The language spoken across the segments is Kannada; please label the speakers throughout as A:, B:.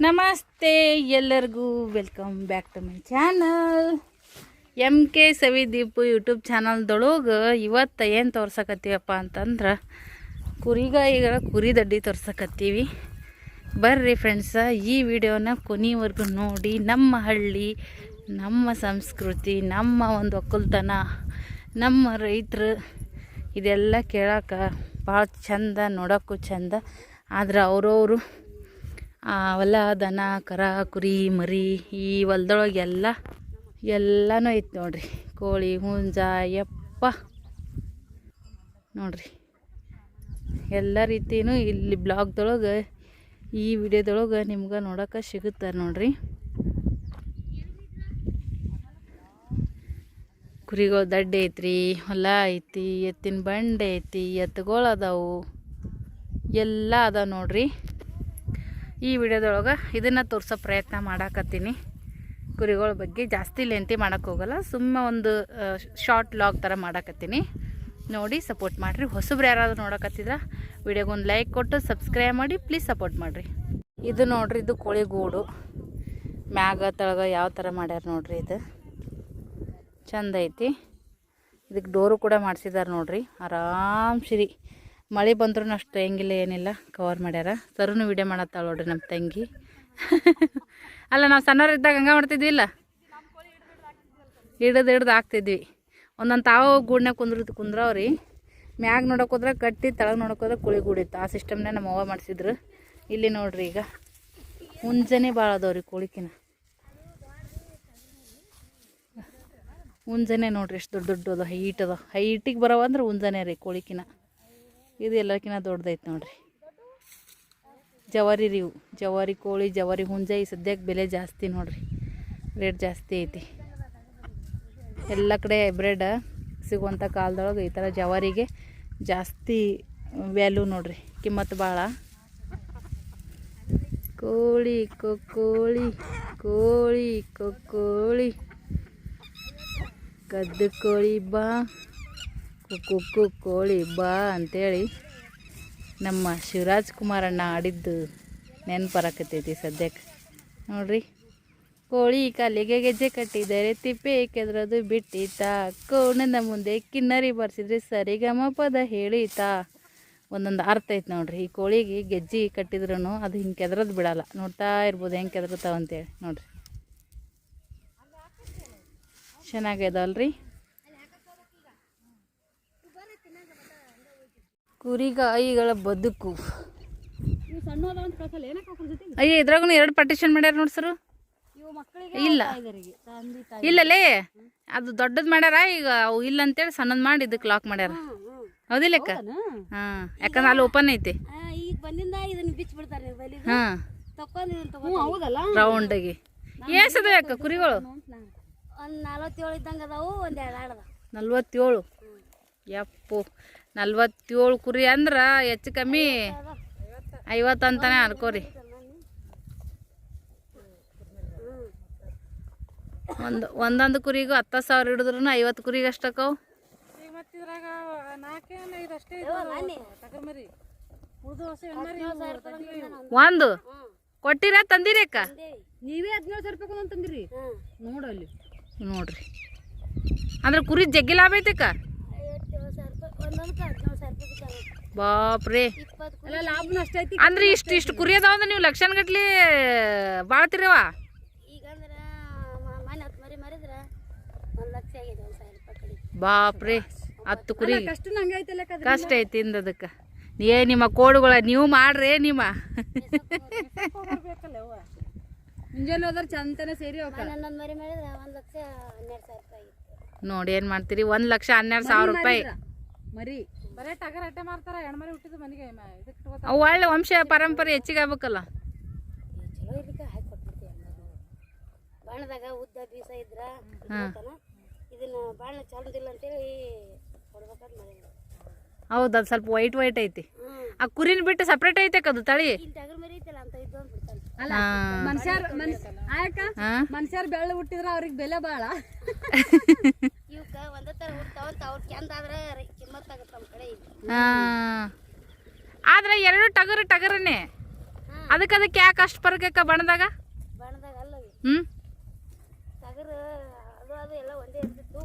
A: ನಮಸ್ತೆ ಎಲ್ಲರಿಗೂ, welcome back to my channel MK ಸವಿದೀಪು ಯೂಟ್ಯೂಬ್ ಚಾನಲ್ದೊಳಗೆ ಇವತ್ತು ಏನು ತೋರ್ಸಕತ್ತೀವಪ್ಪ ಅಂತಂದ್ರೆ ಕುರಿಗಾಯಿಗಳ ಕುರಿ ದಡ್ಡಿ ತೋರ್ಸಕತ್ತೀವಿ. ಬರ್ರಿ ಫ್ರೆಂಡ್ಸ, ಈ ವಿಡಿಯೋನ ಕೊನೆವರೆಗೂ ನೋಡಿ. ನಮ್ಮ ಹಳ್ಳಿ, ನಮ್ಮ ಸಂಸ್ಕೃತಿ, ನಮ್ಮ ಒಂದು ಒಕ್ಕಲ್ತನ, ನಮ್ಮ ರೈತರು ಇದೆಲ್ಲ ಕೇಳೋಕೆ ಭಾಳ ಚಂದ, ನೋಡೋಕ್ಕೂ ಚಂದ. ಆದ್ರೆ ಅವರವರು ಹೊಲ, ದನ, ಕರ, ಕುರಿ, ಮರಿ ಈ ಹೊಲ್ದೊಳಗೆ ಎಲ್ಲನೂ ಐತೆ ನೋಡ್ರಿ. ಕೋಳಿ, ಹುಂಜ, ಯಪ್ಪ ನೋಡ್ರಿ, ಎಲ್ಲ ರೀತಿಯೂ ಇಲ್ಲಿ ಬ್ಲಾಗ್ದೊಳಗೆ, ಈ ವಿಡಿಯೋದೊಳಗೆ ನಿಮ್ಗೆ ನೋಡೋಕೆ ಸಿಗುತ್ತಾರೆ ನೋಡ್ರಿ. ಕುರಿಗಳು ದಡ್ಡಿ ಐತ್ರಿ, ಹೊಲ ಐತಿ, ಎತ್ತಿನ ಬಂಡೆ ಐತಿ, ಎತ್ತುಗಳು ಅದಾವು, ಎಲ್ಲ ಅದಾವ ನೋಡ್ರಿ. ಈ ವಿಡಿಯೋದೊಳಗೆ ಇದನ್ನು ತೋರಿಸೋ ಪ್ರಯತ್ನ ಮಾಡಾಕತ್ತೀನಿ. ಕುರಿಗಳ ಬಗ್ಗೆ ಜಾಸ್ತಿ ಲೆಂತಿ ಮಾಡೋಕ್ಕೆ ಹೋಗಲ್ಲ, ಸುಮ್ಮ ಒಂದು ಶಾರ್ಟ್ ಲಾಗ್ ಥರ ಮಾಡಾಕತ್ತೀನಿ. ನೋಡಿ ಸಪೋರ್ಟ್ ಮಾಡಿರಿ. ಹೊಸಬ್ರು ಯಾರಾದರೂ ನೋಡಕತ್ತಿದ್ರೆ ವಿಡಿಯೋಗೊಂದು ಲೈಕ್ ಕೊಟ್ಟು ಸಬ್ಸ್ಕ್ರೈಬ್ ಮಾಡಿ, ಪ್ಲೀಸ್ ಸಪೋರ್ಟ್ ಮಾಡಿರಿ. ಇದು ನೋಡ್ರಿ, ಇದು ಕೋಳಿ ಗೂಡು. ಮ್ಯಾಗ ತಳಗ ಯಾವ ಥರ ಮಾಡ್ಯಾರ ನೋಡ್ರಿ. ಇದು ಚಂದ ಐತಿ. ಇದಕ್ಕೆ ಡೋರು ಕೂಡ ಮಾಡಿಸಿದಾರೆ ನೋಡ್ರಿ. ಆರಾಮ್ಸಿರಿ ಮಳೆ ಬಂದ್ರೂ ಅಷ್ಟು ಹೆಂಗಿಲ್ಲ, ಏನಿಲ್ಲ, ಕವರ್ ಮಾಡ್ಯಾರ. ಸರುನು ವಿಡಿಯೋ ಮಾಡತ್ತಾಳ ನೋಡ್ರಿ ನಮ್ಮ ತಂಗಿ. ಅಲ್ಲ, ನಾವು ಸಣ್ಣವ್ರಿದ್ದಾಗ ಹಂಗೆ ಮಾಡ್ತಿದ್ವಿ ಇಲ್ಲ, ಹಿಡ್ದು ಹಾಕ್ತಿದ್ವಿ. ಒಂದೊಂದು ತಾವು ಗೂಡ್ನಾಗ ಕುಂದ್ರವ್ರಿ. ಮ್ಯಾಗ ನೋಡೋಕೋದ್ರೆ ಕಟ್ಟಿ, ತಳಗೆ ನೋಡೋಕೋದ್ರೆ ಕುಳಿ ಗೂಡಿತ್ತು. ಆ ಸಿಸ್ಟಮ್ನೇ ನಮ್ಮ ಅವ್ವ ಮಾಡಿಸಿದ್ರು. ಇಲ್ಲಿ ನೋಡ್ರಿ, ಈಗ ಹುಂಜನೇ ಭಾಳ ಅದಾವ್ರಿ ಕೋಳಿಕಿನ. ಹುಂಜನೇ ನೋಡ್ರಿ ಎಷ್ಟು ದೊಡ್ಡ ಅದ, ಹೈಟ್ ಅದ. ಹೈಟಿಗೆ ಬರೋವ ಅಂದ್ರೆ ಹುಂಜನೇ ರೀ ಕೋಳಿಕಿನ. ಇದು ಎಲ್ಲಕ್ಕಿಂತ ದೊಡ್ಡದೈತೆ ನೋಡ್ರಿ. ಜವಾರಿ ರೀ ಇವು, ಜವಾರಿ ಕೋಳಿ, ಜವಾರಿ ಹುಂಜ. ಈ ಸದ್ಯಕ್ಕೆ ಬೆಲೆ ಜಾಸ್ತಿ ನೋಡ್ರಿ, ರೇಟ್ ಜಾಸ್ತಿ ಐತಿ. ಎಲ್ಲ ಕಡೆ ಹೈಬ್ರಿಡ್ ಸಿಗುವಂಥ ಕಾಲದೊಳಗೆ ಈ ಥರ ಜವಾರಿಗೆ ಜಾಸ್ತಿ ವ್ಯಾಲ್ಯೂ ನೋಡ್ರಿ, ಕಿಮ್ಮತ್ತು ಭಾಳ. ಕೋಳಿ ಕೋಳಿ ಕೋಳಿ ಕೋಳಿ ಕದ್ದು ಕೋಳಿ ಬಾ, ಕುಕ್ಕು ಕೋಳಿ ಬಾ ಅಂತೇಳಿ ನಮ್ಮ ಶಿವರಾಜ್ ಕುಮಾರ್ ಅಣ್ಣ ಆಡಿದ್ದು ನೆನಪರಾಕತ್ತೈತಿ ಸದ್ಯಕ್ಕೆ ನೋಡ್ರಿ. ಕೋಳಿ ಕಾಲಿಗೆ ಗೆಜ್ಜೆ ಕಟ್ಟಿದರೆ ತಿಪ್ಪೆ ಕೆದ್ರದು ಬಿಟ್ಟಿತಾ, ಕೋಣದ ಮುಂದೆ ಕಿನ್ನರಿ ಬರ್ಸಿದ್ರೆ ಸರಿಗಮ ಪದ ಹೇಳಿತಾ. ಒಂದೊಂದು ಅರ್ಥ ಐತೆ ನೋಡ್ರಿ. ಈ ಕೋಳಿಗೆ ಗೆಜ್ಜೆ ಕಟ್ಟಿದ್ರೂ ಅದು ಹಿಂಗೆ ಕೆದ್ರದ್ದು ಬಿಡಲ್ಲ. ನೋಡ್ತಾ ಇರ್ಬೋದು ಹೆಂಗೆ ಕೆದ್ರತಾವ ಅಂತೇಳಿ ನೋಡ್ರಿ. ಚೆನ್ನಾಗ್ಯದಲ್ರಿ. ಕುರಿಗಾಯಿಗಳ ಬದುಕು. ಅಯ್ಯ, ಇದ್ರಾಗೂ 2 ಪಾರ್ಟಿಷನ್ ಮಾಡ್ಯಾರ ನೋಡಿ ಸರು. ಇಲ್ಲ ಇಲ್ಲಲೇ, ಅದು ದೊಡ್ಡದು ಮಾಡ್ಯಾರ. ಈಗ ಅವು ಇಲ್ಲ ಅಂತೇಳಿ ಸಣ್ಣದು ಮಾಡಿ ಇದಕ್ಕೆ ಲಾಕ್ ಮಾಡ್ಯಾರ. ಹೌದಿಲ್ಲಕ್ಕ? ಹಾಂ, ಯಾಕಂದ್ರೆ ಅಲ್ಲಿ ಓಪನ್ ಐತಿ. ಹಾಂ, ರೌಂಡಾಗಿ ಏಸದ ಯಾಕ ಕುರಿಗಳು? 47. ಯಪ್ಪು, 47 ಕುರಿ ಅಂದ್ರೆ ಹೆಚ್ಚು ಕಮ್ಮಿ 50 ಅಂತಾನೆ ಅನ್ಕೋರಿ. ಒಂದೊಂದು ಕುರಿಗೂ 10,000 ಹಿಡಿದ್ರು 50 ಕುರಿಗೆ ಅಷ್ಟಕ್ಕವು. ಒಂದು ಕೊಟ್ಟಿರ ತಂದಿರಿ ಅಕ್ಕ?
B: ನೀವೇ 17,000 ರೂಪಾಯಿ ತಂದಿರಿ ನೋಡಲ್ಲಿ.
A: ನೋಡ್ರಿ, ಅಂದ್ರೆ ಕುರಿ ಜಗ್ಗಿ ಲಾಭ ಐತಕ್ಕ. ಬಾಪ್ರೇ, ಅಂದ್ರೆ ಇಷ್ಟು ಕುರಿ ಅದಾವ. ನೀವು ಲಕ್ಷಣ ಗಟ್ಲಿ ಬಾಳ್ತಿರವ. ಬಾಪ್ರೇ, 10 ಕುರಿ ಕಷ್ಟ ಐತಿ ಇಂದದಕ್ಕೆ. ನಿಮ್ಮ ಕೋಡುಗಳ ನೀವು ಮಾಡ್ರಿ. ನಿಮ್ಮ
B: ಮುಂಜಾನೆ ಹೋದ್ರೆ ಚಂದನೆ ಸೇರಿ
A: ನೋಡಿ ಏನು ಮಾಡ್ತೀರಿ. 1,12,000 ರೂಪಾಯಿ
B: ಮರಿ.
A: ಅವು ಒಳ್ಳೆ ವಂಶ ಪರಂಪರೆ ಹೆಚ್ಚಿಗೆ ಆಗ್ಬೇಕಲ್ಲ. ಹೌದು, ಅದು ಸ್ವಲ್ಪ ವೈಟ್ ಐತಿ. ಆ ಕುರಿನ ಬಿಟ್ಟು ಸಪ್ರೇಟ್ ಐತೆ ಅದು ತಳಿ.
B: ಮನುಷ್ಯರ್ ಬೆಳ್ಳ ಹುಟ್ಟಿದ್ರ ಅವ್ರಿಗೆ ಬೆಲೆ ಬಾಳ.
A: ಆದ್ರೆ 2 ಟಗರನ್ನೇ. ಅದಕ್ಕೆ ಯಾಕೆ ಅಷ್ಟು ಪರಕಕ್ಕ ಬಣ್ಣದಾಗ?
C: ಬಣ್ಣದಾಗ ಅಲ್ಲ
A: ಹ್ಞೂ
C: ಟಗರು ಅದು ಎಲ್ಲ ಒಂದೇ ಇರ್ತಿತ್ತು.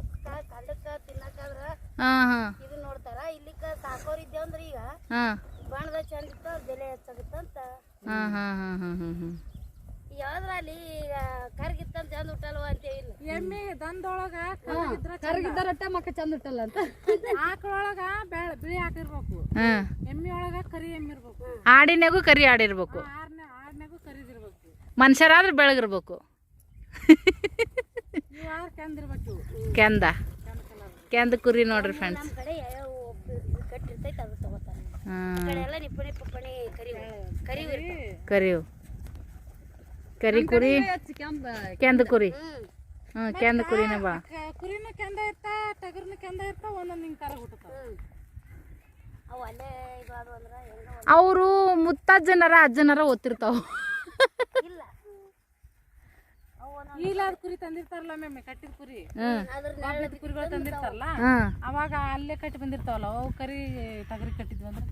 C: ಕಂಡಕ್ಕೆ ತಿನ್ನಕ್ಕಾದ್ರ
A: ಹಾಂ ಹಾಂ
C: ಇದು ನೋಡ್ತಾರ. ಇಲ್ಲಿಕ್ಕ ಸಾಕೋರ್ ಇದ್ದೇವ್ ಅಂದ್ರೆ ಈಗ
A: ಹಾಂ
C: ಬಣ್ಣದ ಚಂದ ಇತ್ತು, ಅವ್ರ ಬೆಲೆ ಹೆಚ್ಚಾಗುತ್ತಂತ.
A: ಹಾಂ ಹಾಂ ಹಾಂ ಹಾಂ ಹಾಂ ಹಾಂ
C: ಯಾವ್ದ್ರಲ್ಲಿ ಈಗ ಕರ್ಗಿತ್ತಂತ ಚಂದ ಹುಟ್ಟಲ್ವ ಅಂತ ಇಲ್ಲ.
B: ಎಮ್ಮೆ ದಂದೊಳಗ ಕರಗಿದ್ದಾರಟ್ಟ ಮಕ್ಕ ಚಂದ ಹುಟ್ಟಲ್ಲ ಅಂತ. ಆಕಳೊಳಗ ಬಿಳಿ ಹಾಕಿರ್ಬೇಕು,
A: ಹಾಂ
B: ಎಮ್ಮೆ ಒಳಗ ಕರಿ ಎಮ್ಮೆ ಇರ್ಬೇಕು,
A: ಆಡಿನಾಗೂ ಕರಿ ಆಡಿರ್ಬೇಕು,
B: ಆಡ್ನಾಗೂ ಕರಿದಿರ್ಬೇಕು,
A: ಮನುಷ್ಯರಾದ್ರೆ ಬೆಳಗಿರ್ಬೇಕು.
B: ಇವಾಗ ಕೆಂದಿರ್ಬೇಕು.
A: ಕೆಂದ ಕೆಂದ ಕುರಿ ನೋಡ್ರಿ ಫ್ರೆಂಡ್ಸ್.
C: ನಮ್ಮ ಕಡೆ ಯಾವ ಕಟ್ಟಿರ್ತೈತೆ ಅದು ತಗೋತಾರೆ.
A: ಹಾಂ
C: ಈ ಕಡೆ ಎಲ್ಲ ನಿಪ್ಪಣಿ ಪಪ್ಪಣಿ ಕರಿವು
A: ಕರಿವು ಕರಿ ಕುರಿ ಕೆಂದ ಕುರಿ. ಹ್ಞೂ ಕೆಂದ ಕುರಿನೇ ಬಾ.
B: ಕುರಿನೂ ಕೆಂದ ಇರ್ತಾ, ಟಗರ್ನು ಕೆಂದ ಇರ್ತಾ, ಒಂದೊಂದು ಹಿಂಗೆ ಕರ ಹುಟ್ಟುತ್ತಾವ.
C: ಅವು ಅಲ್ಲೇ ಇದು ಅದು ಅಂದ್ರೆ ಹೆಂಗ
A: ಅವರು ಮುತ್ತಜ್ಜನರ ಅಜ್ಜನರ ಓದ್ತಿರ್ತಾವ.
C: ಇಲ್ಲ
B: ಇಲ್ಲ ಅದು ಕುರಿ ತಂದಿರ್ತಾರಲ್ಲ ಮ್ಯಾಮ್, ಕಟ್ಟಿದ ಕುರಿ,
C: ಅದ್ರ
B: ಬಾಬ್ಲದ ಕುರಿಗಳು ತಂದಿರ್ತಾರಲ್ಲ,
A: ಹಾಂ
B: ಅವಾಗ ಅಲ್ಲೇ ಕಟ್ಟಿ ಬಂದಿರ್ತಾವಲ್ಲ, ಅವು ಕರಿ ಟಗರಿ ಕಟ್ಟಿದ್ವಿ ಅಂದ್ರೆ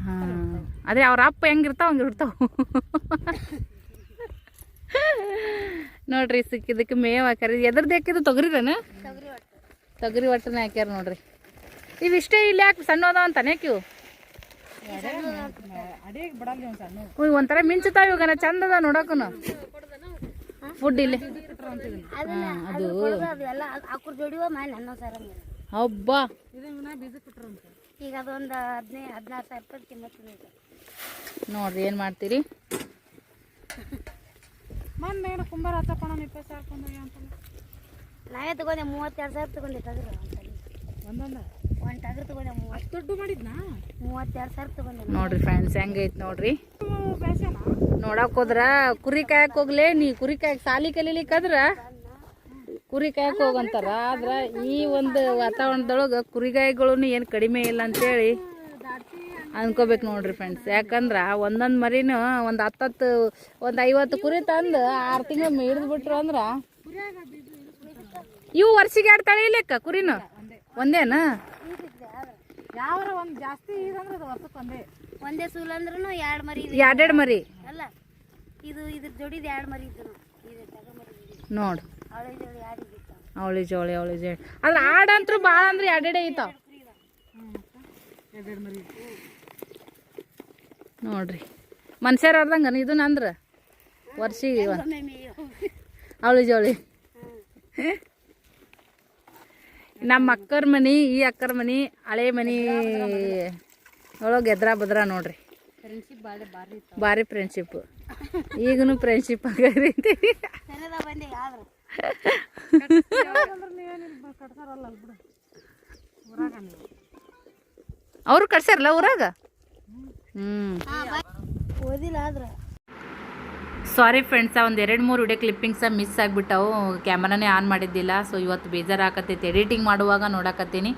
A: ಹಾಂ ಅದೇ ಅವ್ರ ಅಪ್ಪ ಹೆಂಗಿರ್ತಾವ ಹಂಗಿರ್ತಾವ. ನೋಡ್ರಿ ಸಿಕ್ಕಿದಕ್ಕೆ ಮೇವ್ ಹಾಕ್ಯಾರ. ಎದ್ರದ್ದು ಹಾಕಿದ್ದು ತೊಗರಿದನ?
C: ತೊಗರಿ ಒಟ್ಟು
A: ತೊಗರಿ ಒಟ್ಟನ ಹಾಕ್ಯಾರ ನೋಡ್ರಿ. ಇವಿಷ್ಟೇ ಇಲ್ಲಿ ಯಾಕೆ ಸಣ್ಣ ಅದಾವ ಅಂತಾನೆ ಇವು?
B: ಅಡಿಗೆ ಬಿಡಲ್ಲ ಒಂದು ಸಣ್ಣ.
A: ಒಂಥರ ಮಿಂಚುತ್ತಾವ ಇವಾಗ ಚಂದ ಅದ ನೋಡಕ್ಕೂ. ಫುಡ್ ಇಲ್ಲಿ ಅದು
C: ಅದೆಲ್ಲ ಹಾಕುರ್ ಜೋಡಿವ ಮಾಡಿ ನನ್ನ ಸರ
A: ಹಬ್ಬ.
B: ಇದನ್ನ ಬೀಜ ಕೊಟ್ರಂತ.
C: ಈಗ ಅದೊಂದು 16 ಸಾವಿರ ರೂಪಾಯಿ ಕಿಮ್ಮತ್ತು.
A: ನೋಡ್ರಿ ಏನು ಮಾಡ್ತೀರಿ.
B: ಮೊನ್ನೆ ಏನು ಕುಂಬಾರ ಹತ್ತಪ್ಪಣ 20 ಸಾವಿರ ಕೊಂಡೋಗಿ ಅಂತಲ್ಲ.
C: ನಾವೇ ತಗೊಂಡೆ 32 ಸಾವಿರ ತಗೊಂಡೆ ಟಗರು.
B: ಒಂದೊಂದು
C: ಒಂದು ಟಗರು ತಗೊಂಡೆ
B: ಅಷ್ಟು ದುಡ್ಡು ಮಾಡಿದ್ನಾ?
C: 32 ಸಾವಿರ ತಗೊಂಡೆ.
A: ನೋಡ್ರಿ ಫ್ರೆಂಡ್ಸ್ ಹೆಂಗೈತಿ ನೋಡ್ರಿ.
B: ಬೇಸನ
A: ನೋಡಕ್ ಹೋದ್ರ ಕುರಿ ಕಾಯಕ್ ಹೋಗ್ಲೇ ನೀ ಕುರಿ ಕಾಯಕ್ ಸಾಲಿ ಕಲೀಲಿಕ್ಕಂದ್ರ ಕುರಿ ಕಾಯಕ್ ಹೋಗಂತಾರ. ಆದ್ರ ಈ ಒಂದು ವಾತಾವರಣದೊಳಗ ಕುರಿಗಾಯಿಗಳು ಏನು ಕಡಿಮೆ ಇಲ್ಲ ಅಂತೇಳಿ ಅನ್ಕೋಬೇಕು ನೋಡ್ರಿ ಫ್ರೆಂಡ್ಸ್. ಯಾಕಂದ್ರ ಒಂದೊಂದು ಮರಿನೂ ಒಂದು 50 ಕುರಿ ತಂದು 6 ತಿಂಗಳು ಹಿಡಿದು ಬಿಟ್ರು ಅಂದ್ರ ಇವು ವರ್ಷಿಗೆ 2 ತಳಿ ಲೆಕ್ಕ ಕುರಿನು ಒಂದೇನಾ?
B: ಯಾವ ಒಂದು ಜಾಸ್ತಿ ಇದಂದ್ರೆ ಅದು ವರ್ಷಕ್ಕೆ
C: ಒಂದೇ ಸೂಲ್ ಅಂದ್ರೂ 2 ಮರಿ ಇದೆ.
A: 2 ಮರಿ
C: ಅಲ್ಲ ಇದ್ರ ಜೋಡಿದ 2 ಮರಿ ಇದ್ದು ಇದೆ ಟಗರು ಮರಿ
A: ನೋಡು.
C: ಅವಳಿ ಜೋಡಿ 2 ಇದ್ದಿತ್ತು.
A: ಅವಳಿ ಜೋಳಿ ಅದ್ರ ಆಡಂತ್ರು ಭಾಳ ಅಂದ್ರೆ 2 ಐತಾವ ನೋಡ್ರಿ. ಮನುಷ್ಯರ ಅರ್ದಂಗ ಇದನ್ನ ಅಂದ್ರ ವರ್ಷಿಗೆ ಅವಳಿ ಜೋಳಿ. ನಮ್ಮ ಅಕ್ಕರ ಮನಿ ಈ ಅಕ್ಕರ ಮನಿ ಹಳೆ ಮನಿ ಒಳಗೆ ಎದ್ರಾ ಬದ್ರಾ ನೋಡ್ರಿ.
C: ಫ್ರೆಂಡ್ಶಿಪ್
A: ಭಾರಿ ಫ್ರೆಂಡ್ಶಿಪ್. ಈಗನು ಫ್ರೆಂಡ್ಶಿಪ್ ಆಗೈತಿ.
C: ಬಂದೆ ಆದ್ರೆ
B: ಕಟ್ತಾರಲ್ಲ ಬಿಡು ಊರಾಗ ನೀವು.
A: ಅವರು ಕಟ್ಸ್ಯಾರಲ್ಲ ಊರಾಗ.
C: ಓದಿಲ್ಲ ಆದ್ರೆ
A: ಸಾರಿ ಫ್ರೆಂಡ್ಸ, ಒಂದು 2-3 ವಿಡಿಯೋ ಕ್ಲಿಪ್ಪಿಂಗ್ಸ ಮಿಸ್ ಆಗಿಬಿಟ್ಟವು. ಕ್ಯಾಮ್ರಾನೇ ಆನ್ ಮಾಡಿದ್ದಿಲ್ಲ. ಸೊ ಇವತ್ತು ಬೇಜಾರಾಕತ್ತೈತಿ ಎಡಿಟಿಂಗ್ ಮಾಡುವಾಗ ನೋಡಕತ್ತೀನಿ.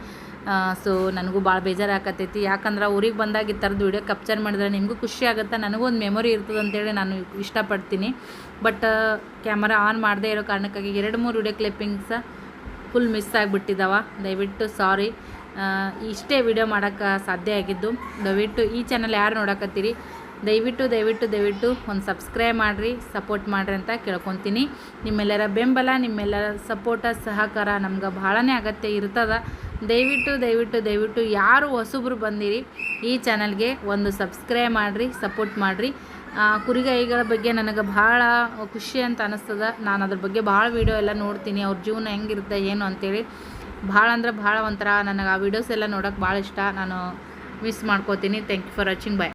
A: ಸೊ ನನಗೂ ಭಾಳ ಬೇಜಾರಾಕತ್ತೈತಿ. ಯಾಕಂದ್ರೆ ಊರಿಗೆ ಬಂದಾಗ ಈ ಥರದ್ದು ವಿಡಿಯೋ ಕ್ಯಾಪ್ಚರ್ ಮಾಡಿದ್ರೆ ನಿಮಗೂ ಖುಷಿ ಆಗುತ್ತೆ, ನನಗೂ ಒಂದು ಮೆಮೊರಿ ಇರ್ತದೆ ಅಂತೇಳಿ ನಾನು ಇಷ್ಟಪಡ್ತೀನಿ. ಬಟ್ ಕ್ಯಾಮರಾ ಆನ್ ಮಾಡದೇ ಇರೋ ಕಾರಣಕ್ಕಾಗಿ 2-3 ವಿಡಿಯೋ ಕ್ಲಿಪ್ಪಿಂಗ್ಸ ಫುಲ್ ಮಿಸ್ ಆಗಿಬಿಟ್ಟಿದ್ದಾವೆ. ದಯವಿಟ್ಟು ಸಾರಿ. ಇಷ್ಟೇ ವಿಡಿಯೋ ಮಾಡೋಕ್ಕೆ ಸಾಧ್ಯ ಆಗಿದ್ದು. ದಯವಿಟ್ಟು ಈ ಚಾನಲ್ ಯಾರು ನೋಡಕತ್ತೀರಿ ದಯವಿಟ್ಟು ಒಂದು ಸಬ್ಸ್ಕ್ರೈಬ್ ಮಾಡಿರಿ, ಸಪೋರ್ಟ್ ಮಾಡಿರಿ ಅಂತ ಕೇಳ್ಕೊತೀನಿ. ನಿಮ್ಮೆಲ್ಲರ ಬೆಂಬಲ, ನಿಮ್ಮೆಲ್ಲರ ಸಪೋರ್ಟ ಸಹಕಾರ ನಮ್ಗೆ ಭಾಳನೇ ಅಗತ್ಯ ಇರ್ತದೆ. ದಯವಿಟ್ಟು ಯಾರು ಹೊಸಬ್ರು ಬಂದಿರಿ ಈ ಚಾನಲ್ಗೆ ಒಂದು ಸಬ್ಸ್ಕ್ರೈಬ್ ಮಾಡಿರಿ, ಸಪೋರ್ಟ್ ಮಾಡಿರಿ. ಕುರಿಗಾಯಿಗಳ ಬಗ್ಗೆ ನನಗೆ ಭಾಳ ಖುಷಿ ಅಂತ ಅನ್ನಿಸ್ತದೆ. ನಾನು ಅದ್ರ ಬಗ್ಗೆ ಭಾಳ ವೀಡಿಯೋ ಎಲ್ಲ ನೋಡ್ತೀನಿ, ಅವ್ರ ಜೀವನ ಹೆಂಗಿರುತ್ತೆ ಏನು ಅಂತೇಳಿ. ಭಾಳ ಅಂದ್ರೆ ಭಾಳ ಒಂಥರ ನನಗೆ ಆ ವೀಡಿಯೋಸ್ ಎಲ್ಲ ನೋಡೋಕೆ ಭಾಳ ಇಷ್ಟ. ನಾನು ಮಿಸ್ ಮಾಡ್ಕೋತೀನಿ. Thank you for watching. Bye.